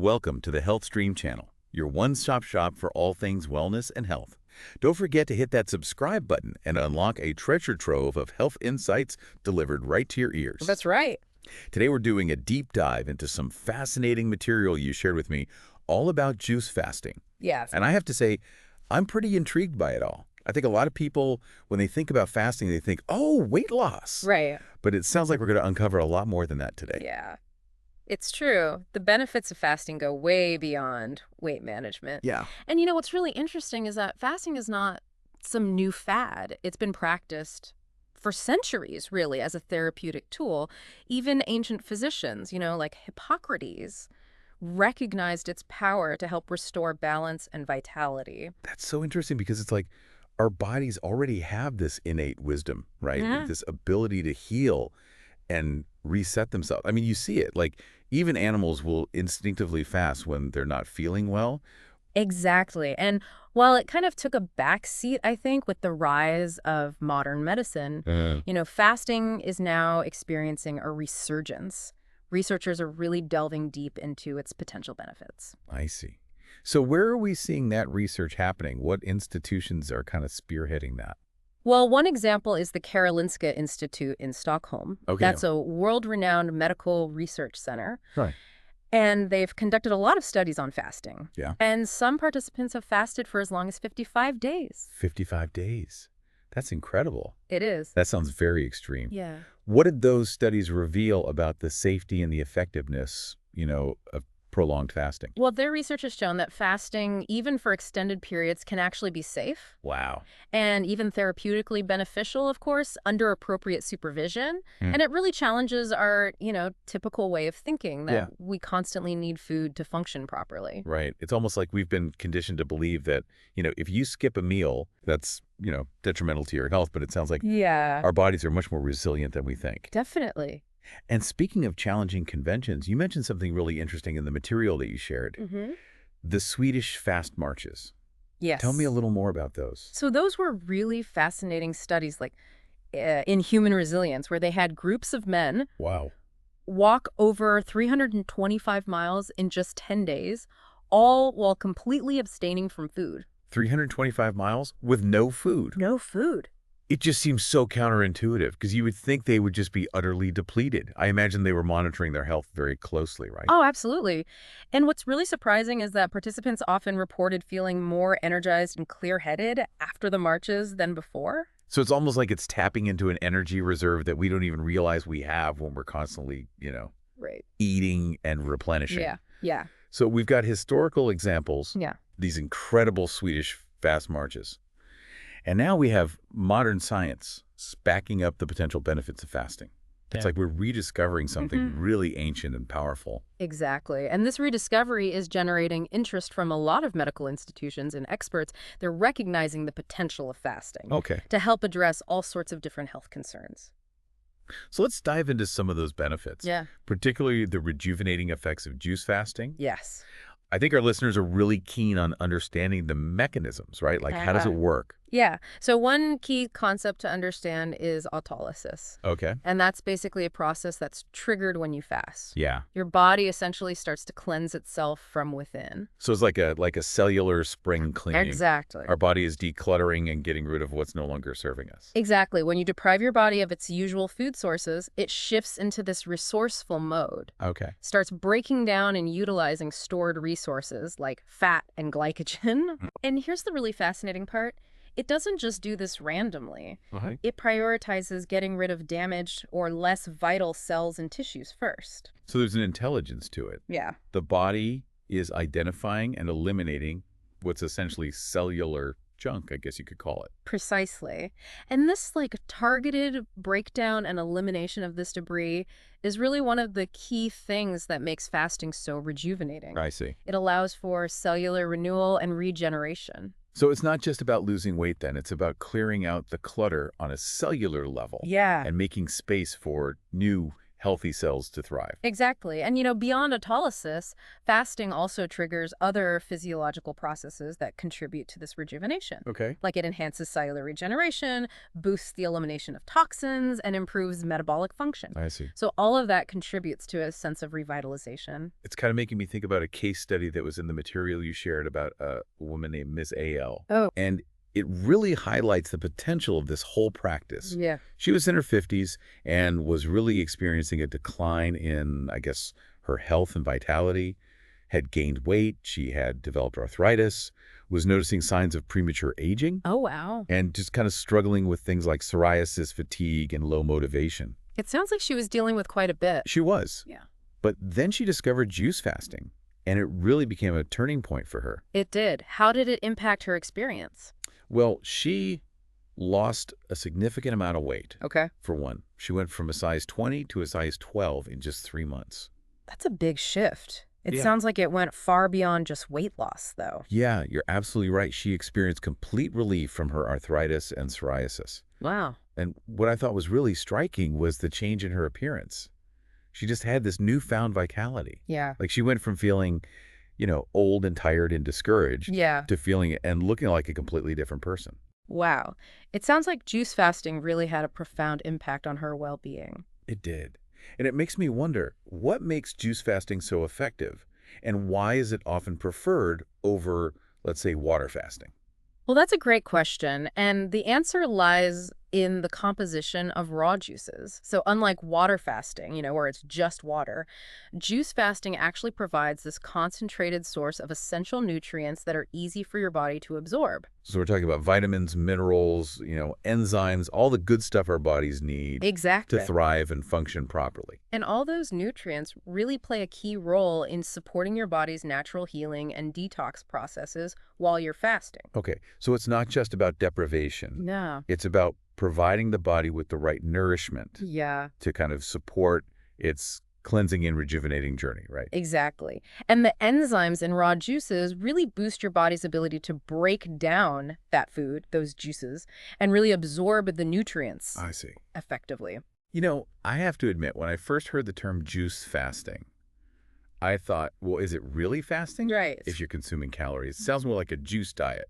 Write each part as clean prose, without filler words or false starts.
Welcome to the Health Stream channel, your one-stop shop for all things wellness and health. Don't forget to hit that subscribe button and unlock a treasure trove of health insights delivered right to your ears. That's right. Today we're doing a deep dive into some fascinating material you shared with me all about juice fasting. Yes. And I have to say, I'm pretty intrigued by it all. I think a lot of people, when they think about fasting, they think, oh, weight loss. Right. But it sounds like we're going to uncover a lot more than that today. Yeah. It's true. The benefits of fasting go way beyond weight management. Yeah. And what's really interesting is that fasting is not some new fad. It's been practiced for centuries, really, as a therapeutic tool. Even ancient physicians, like Hippocrates, recognized its power to help restore balance and vitality. That's so interesting because it's like our bodies already have this innate wisdom, right? Yeah. This ability to heal and reset themselves. I mean, you see it. Like, even animals will instinctively fast when they're not feeling well. Exactly. And while it kind of took a back seat, I think, with the rise of modern medicine, fasting is now experiencing a resurgence. Researchers are really delving deep into its potential benefits. I see. So where are we seeing that research happening? What institutions are kind of spearheading that? Well, one example is the Karolinska Institute in Stockholm. Okay. That's a world-renowned medical research center. Right. And they've conducted a lot of studies on fasting. Yeah. And some participants have fasted for as long as 55 days. 55 days. That's incredible. It is. That sounds very extreme. Yeah. What did those studies reveal about the safety and the effectiveness, of prolonged fasting? Well, their research has shown that fasting, even for extended periods, can actually be safe Wow. and even therapeutically beneficial, of course, under appropriate supervision. And it really challenges our, typical way of thinking that we constantly need food to function properly. Right. It's almost like we've been conditioned to believe that, if you skip a meal, that's, detrimental to your health. But it sounds like Yeah, our bodies are much more resilient than we think. definitely. And speaking of challenging conventions, you mentioned something really interesting in the material that you shared. The Swedish fast marches. Yes. Tell me a little more about those. So those were really fascinating studies, like in human resilience, where they had groups of men Wow. walk over 325 miles in just 10 days, all while completely abstaining from food. 325 miles with no food. No food. It just seems so counterintuitive because you would think they would just be utterly depleted. I imagine they were monitoring their health very closely, right? Oh, absolutely. And what's really surprising is that participants often reported feeling more energized and clear-headed after the marches than before. So it's almost like it's tapping into an energy reserve that we don't even realize we have when we're constantly, Right. eating and replenishing. Yeah. So we've got historical examples, Yeah. these incredible Swedish fast marches. And now we have modern science backing up the potential benefits of fasting. It's like we're rediscovering something really ancient and powerful. Exactly. And this rediscovery is generating interest from a lot of medical institutions and experts. They're recognizing the potential of fasting Okay. to help address all sorts of different health concerns. So let's dive into some of those benefits, Yeah. particularly the rejuvenating effects of juice fasting. Yes. I think our listeners are really keen on understanding the mechanisms, right? Like, how does it work? Yeah. So one key concept to understand is autolysis. Okay. And that's basically a process that's triggered when you fast. Yeah. Your body essentially starts to cleanse itself from within. So it's like a cellular spring cleaning. Exactly. Our body is decluttering and getting rid of what's no longer serving us. Exactly. When you deprive your body of its usual food sources, it shifts into this resourceful mode. Okay. Starts breaking down and utilizing stored resources like fat and glycogen. And here's the really fascinating part. It doesn't just do this randomly. Okay. It prioritizes getting rid of damaged or less vital cells and tissues first. So there's an intelligence to it. Yeah. The body is identifying and eliminating what's essentially cellular junk, I guess you could call it. Precisely. And this targeted breakdown and elimination of this debris is really one of the key things that makes fasting so rejuvenating. I see. It allows for cellular renewal and regeneration. So it's not just about losing weight then, it's about clearing out the clutter on a cellular level. Yeah. And making space for new, healthy cells to thrive. Exactly. And, beyond autolysis, fasting also triggers other physiological processes that contribute to this rejuvenation. Okay. Like it enhances cellular regeneration, boosts the elimination of toxins, and improves metabolic function. I see. So all of that contributes to a sense of revitalization. It's kind of making me think about a case study that was in the material you shared about a woman named Ms. A.L. Oh, And it really highlights the potential of this whole practice. yeah. She was in her 50s and was really experiencing a decline in, I guess, her health and vitality, had gained weight, she had developed arthritis, was noticing signs of premature aging, Oh, wow. and just kind of struggling with things like psoriasis, fatigue, and low motivation. It sounds like she was dealing with quite a bit. She was. Yeah. But then she discovered juice fasting, and it really became a turning point for her. It did. How did it impact her experience? Well, she lost a significant amount of weight. Okay. For one, she went from a size 20 to a size 12 in just 3 months. That's a big shift. It Yeah. sounds like it went far beyond just weight loss, though. Yeah, you're absolutely right. She experienced complete relief from her arthritis and psoriasis. Wow. And what I thought was really striking was the change in her appearance. She just had this newfound vitality. Yeah. Like she went from feeling, old and tired and discouraged Yeah. to feeling and looking like a completely different person. Wow. It sounds like juice fasting really had a profound impact on her well-being. It did. And it makes me wonder, what makes juice fasting so effective? And why is it often preferred over, let's say, water fasting? Well, that's a great question, and the answer lies in the composition of raw juices. So unlike water fasting, where it's just water, juice fasting actually provides this concentrated source of essential nutrients that are easy for your body to absorb. So we're talking about vitamins, minerals, enzymes, all the good stuff our bodies need Exactly. to thrive and function properly. And all those nutrients really play a key role in supporting your body's natural healing and detox processes while you're fasting. Okay, so it's not just about deprivation. No. It's about providing the body with the right nourishment Yeah. to kind of support its cleansing and rejuvenating journey, right? Exactly. And the enzymes in raw juices really boost your body's ability to break down that food, those juices, and really absorb the nutrients I see. effectively. I have to admit, when I first heard the term juice fasting, I thought, well, is it really fasting? Right. If you're consuming calories. It sounds more like a juice diet.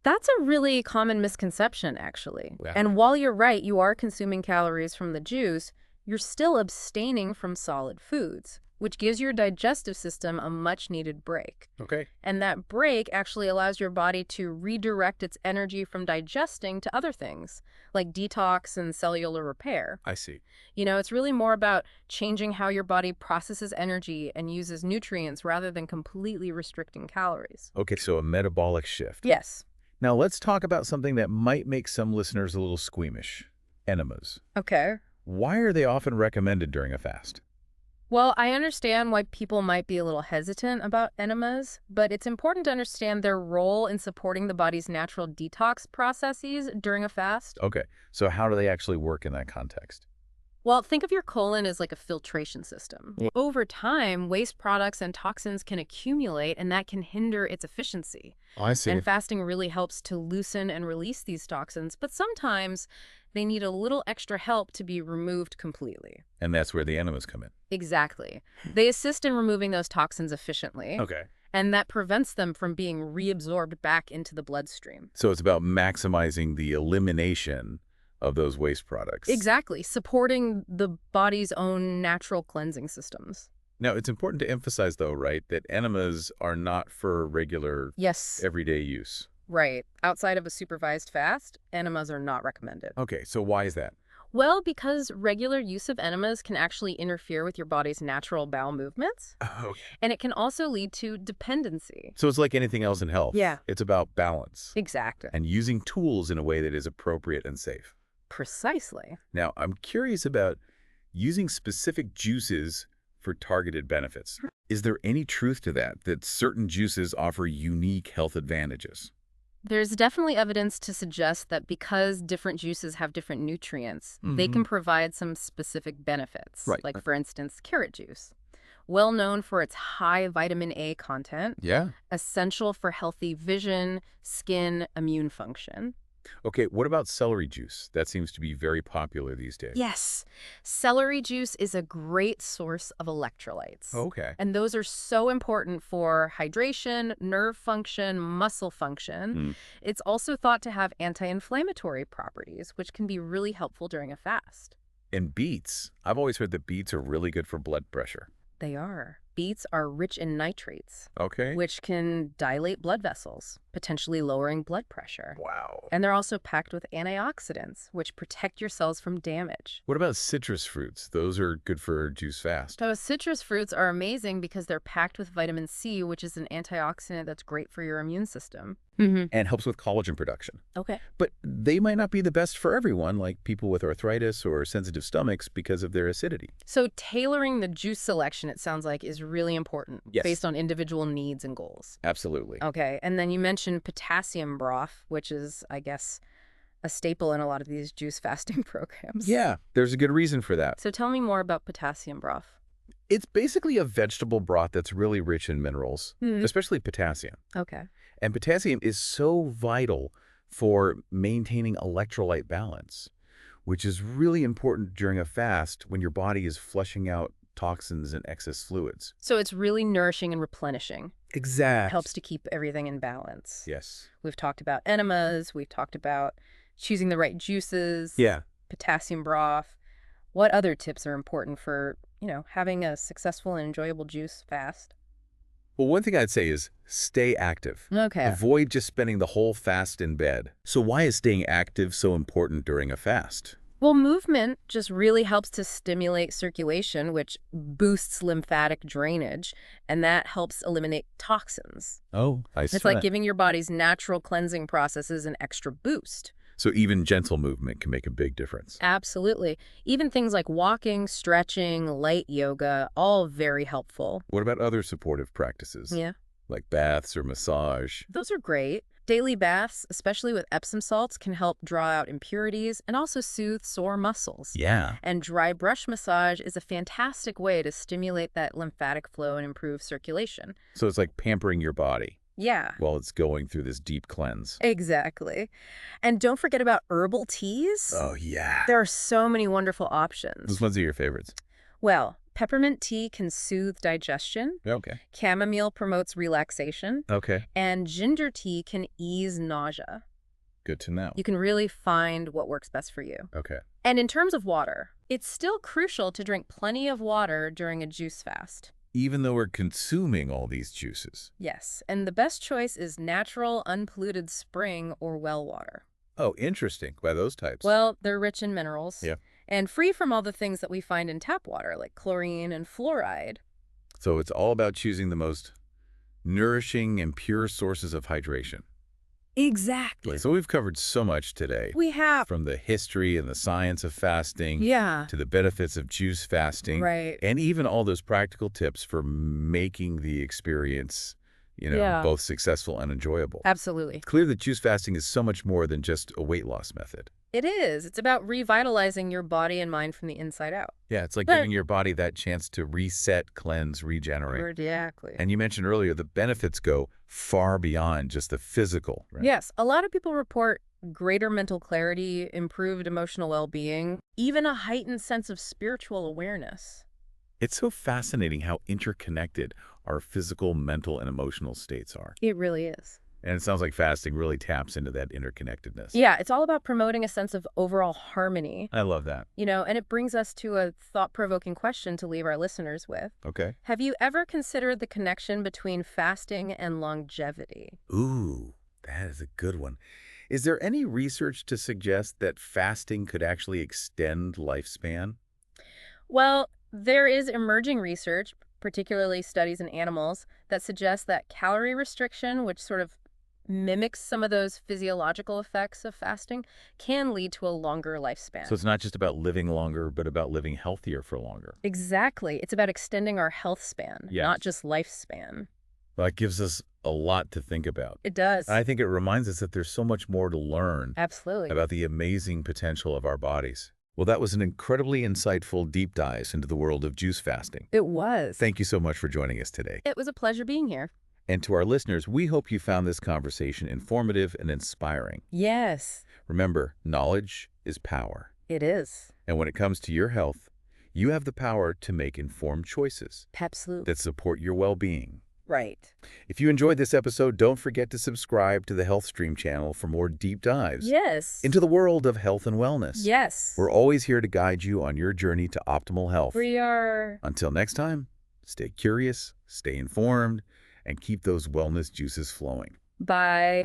That's a really common misconception, actually. Yeah. And while you're right, you are consuming calories from the juice, you're still abstaining from solid foods, which gives your digestive system a much-needed break. Okay. And that break actually allows your body to redirect its energy from digesting to other things, like detox and cellular repair. I see. It's really more about changing how your body processes energy and uses nutrients rather than completely restricting calories. Okay, so a metabolic shift. Yes. Now let's talk about something that might make some listeners a little squeamish. Enemas. Okay. Why are they often recommended during a fast? Well, I understand why people might be a little hesitant about enemas, but it's important to understand their role in supporting the body's natural detox processes during a fast. Okay, so how do they actually work in that context? Well, think of your colon as like a filtration system. Yeah. Over time, waste products and toxins can accumulate, and that can hinder its efficiency. I see. And fasting really helps to loosen and release these toxins, but sometimes they need a little extra help to be removed completely. And that's where the enemas come in. Exactly. They assist in removing those toxins efficiently. Okay. And that prevents them from being reabsorbed back into the bloodstream. So it's about maximizing the elimination of those waste products. Exactly, supporting the body's own natural cleansing systems. Now, it's important to emphasize, though, right, that enemas are not for regular, Yes, everyday use. right. Outside of a supervised fast, enemas are not recommended. Okay, so why is that? Well, because regular use of enemas can actually interfere with your body's natural bowel movements, Oh, and it can also lead to dependency. so it's like anything else in health. Yeah. It's about balance Exactly. and using tools in a way that is appropriate and safe. Precisely. Now, I'm curious about using specific juices for targeted benefits. Is there any truth to that certain juices offer unique health advantages? There's definitely evidence to suggest that because different juices have different nutrients, they can provide some specific benefits. Right. Like, for instance, carrot juice. Well known for its high vitamin A content, Yeah. essential for healthy vision, skin, immune function. Okay, what about celery juice? That seems to be very popular these days. Yes, celery juice is a great source of electrolytes. Okay. And those are so important for hydration, nerve function, muscle function. Hmm. It's also thought to have anti-inflammatory properties, which can be really helpful during a fast. And beets. I've always heard that beets are really good for blood pressure. They are. Beets are rich in nitrates, Okay. which can dilate blood vessels, potentially lowering blood pressure. Wow. And they're also packed with antioxidants, which protect your cells from damage. What about citrus fruits? Those are good for juice fast. So citrus fruits are amazing because they're packed with vitamin C, which is an antioxidant that's great for your immune system. And helps with collagen production. Okay. But they might not be the best for everyone, like people with arthritis or sensitive stomachs because of their acidity. So tailoring the juice selection, it sounds like, is really important Yes. based on individual needs and goals. Absolutely. Okay. And then you mentioned potassium broth, which is, I guess, a staple in a lot of these juice fasting programs. Yeah, there's a good reason for that. So tell me more about potassium broth. It's basically a vegetable broth that's really rich in minerals, especially potassium. Okay. And potassium is so vital for maintaining electrolyte balance, which is really important during a fast when your body is flushing out toxins and excess fluids. So it's really nourishing and replenishing. Exactly. Helps to keep everything in balance. Yes. We've talked about enemas. We've talked about choosing the right juices. Yeah. Potassium broth. What other tips are important for, having a successful and enjoyable juice fast? Well, one thing I'd say is stay active. Okay. Avoid just spending the whole fast in bed. So why is staying active so important during a fast? Well, movement just really helps to stimulate circulation, which boosts lymphatic drainage, and that helps eliminate toxins. Oh, I see. It's like giving your body's natural cleansing processes an extra boost. So even gentle movement can make a big difference. Absolutely. Even things like walking, stretching, light yoga, all very helpful. What about other supportive practices? Yeah. Like baths or massage? Those are great. Daily baths, especially with Epsom salts, can help draw out impurities and also soothe sore muscles. Yeah. And dry brush massage is a fantastic way to stimulate that lymphatic flow and improve circulation. So it's like pampering your body Yeah. while it's going through this deep cleanse. Exactly. And don't forget about herbal teas. Oh, yeah. There are so many wonderful options. Which ones are your favorites? Well, peppermint tea can soothe digestion. Okay. Chamomile promotes relaxation. Okay. And ginger tea can ease nausea. Good to know. You can really find what works best for you. Okay. And in terms of water, it's still crucial to drink plenty of water during a juice fast. Even though we're consuming all these juices. Yes, and the best choice is natural, unpolluted spring or well water. Oh, interesting. By those types. Well, they're rich in minerals. Yeah. And free from all the things that we find in tap water, like chlorine and fluoride. So it's all about choosing the most nourishing and pure sources of hydration. Exactly. So we've covered so much today. We have. From the history and the science of fasting Yeah. to the benefits of juice fasting. Right. And even all those practical tips for making the experience, Yeah. both successful and enjoyable. Absolutely. It's clear that juice fasting is so much more than just a weight loss method. It is. It's about revitalizing your body and mind from the inside out. Yeah, it's like But- giving your body that chance to reset, cleanse, regenerate. Exactly. And you mentioned earlier the benefits go far beyond just the physical, right? Yes, a lot of people report greater mental clarity, improved emotional well-being, even a heightened sense of spiritual awareness. It's so fascinating how interconnected our physical, mental, and emotional states are. It really is. And it sounds like fasting really taps into that interconnectedness. Yeah, it's all about promoting a sense of overall harmony, I love that. and it brings us to a thought-provoking question to leave our listeners with. Okay. Have you ever considered the connection between fasting and longevity? Ooh, that is a good one. Is there any research to suggest that fasting could actually extend lifespan? Well, there is emerging research, particularly studies in animals, that suggests that calorie restriction, which sort of mimics some of those physiological effects of fasting, can lead to a longer lifespan. So it's not just about living longer, but about living healthier for longer. Exactly. It's about extending our health span, Yes. not just lifespan. That gives us a lot to think about. It does. I think it reminds us that there's so much more to learn Absolutely. about the amazing potential of our bodies. Well, that was an incredibly insightful deep dive into the world of juice fasting. It was. Thank you so much for joining us today. It was a pleasure being here. And to our listeners, we hope you found this conversation informative and inspiring. Yes, Remember, knowledge is power. it is. And when it comes to your health, you have the power to make informed choices Absolutely. that support your well-being. Right. If you enjoyed this episode, don't forget to subscribe to the Health Stream channel for more deep dives Yes. into the world of health and wellness. Yes. We're always here to guide you on your journey to optimal health. We are. Until next time, stay curious, stay informed, and keep those wellness juices flowing. Bye.